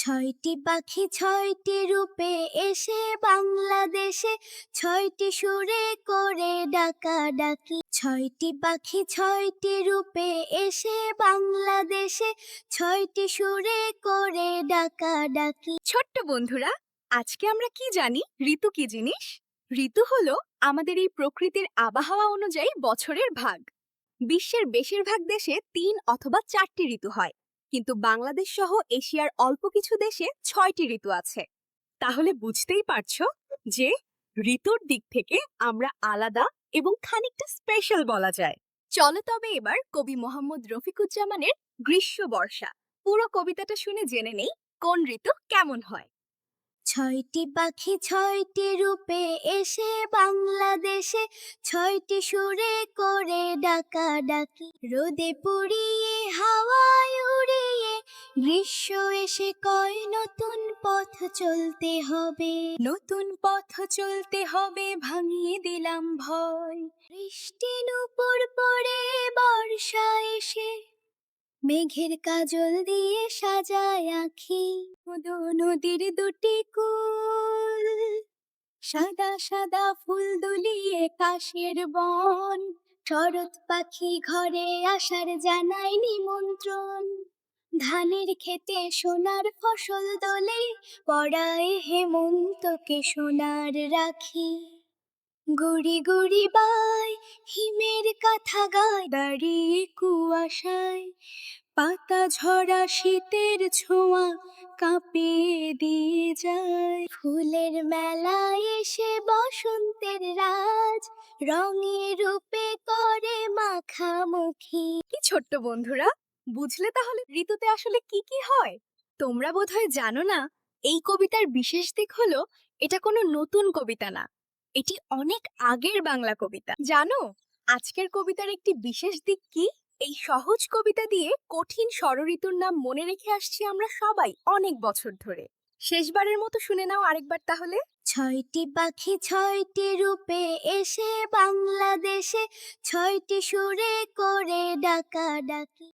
ছয়টি পাখি ছয়টি রূপে এসে বাংলাদেশে, ছয়টি সুরে করে ডাকাডাকি। ছয়টি পাখি ছয়টি রূপে এসে বাংলাদেশে, ছয়টি সুরে করে ডাকাডাকি। ছোট্ট বন্ধুরা, আজকে আমরা কি জানি ঋতু কি জিনিস? ঋতু হলো আমাদের এই প্রকৃতির আবহাওয়া অনুযায়ী বছরের ভাগ। বিশ্বের বেশিরভাগ দেশে 3 অথবা 4টি ঋতু হয়, কিন্তু বাংলাদেশ সহ এশিয়ার অল্প কিছু দেশে 6টি ঋতু আছে। তাহলে বুঝতেই পারছো যে ঋতুর দিক থেকে আমরা আলাদা এবং খানিকটা স্পেশাল বলা যায়। চলো তবে এবার কবি মোহাম্মদ রফিকুজ্জামানের গ্রীষ্ম বর্ষা পুরো কবিতাটা শুনে জেনে নেই কোন ঋতু কেমন হয়। ছয়টি পাখি ছয়টি রূপে এসে বাংলাদেশে, ছয়টি সুরে করে ডাকাডাকি। রোদে পুড়িয়ে হাওয়ায় উড়িয়ে, গ্রীষ্ম এসে কয় নতুন পথ চলতে হবে। নতুন পথ চলতে হবে, ভাঙিয়ে দিলাম ভয়। বৃষ্টি নূপুর পড়ে বর্ষা এসে, মেঘের কাজল দিয়ে সাজায় আঁখি। নদীর দুটি কূল, সাদা সাদা ফুল দুলিয়ে কাশের বন। শরৎ পাখি ঘরে আসার জানায় নিমন্ত্রণ। ধানের খেতে সোনার ফসল দোলে, পড়ায় হেমন্তকে সোনার রাখি। গুড়ি গুড়ি বাই হিমের কথা গায়, দাঁড়িয়ে কুয়াশায় পাতা ঝরা শীতের ছোঁয়া কাঁপিয়ে দিয়ে যায়। ফুলের মেলায় এসে বসন্তের রাজ, রঙে রূপে করে মাখামুখি। কি ছোট্ট বন্ধুরা, বুঝলে তাহলে ঋতুতে আসলে কি কি হয়? তোমরা বোধহয় জানো না, এই কবিতার বিশেষ দিক হলো এটা কোনো নতুন কবিতা না, এটি অনেক আগের বাংলা কবিতা। জানো আজকের কবিতার একটি বিশেষ দিক কি? এই সহজ কবিতা দিয়ে কঠিন ষড়ঋতুর নাম মনে রেখে আসছি আমরা সবাই অনেক বছর ধরে। শেষবারের মতো শুনে নাও আরেকবার তাহলে। ছয়টি পাখি ছয়টি রূপে এসে বাংলাদেশে, ছয়টি সুরে করে ডাকাডাকি।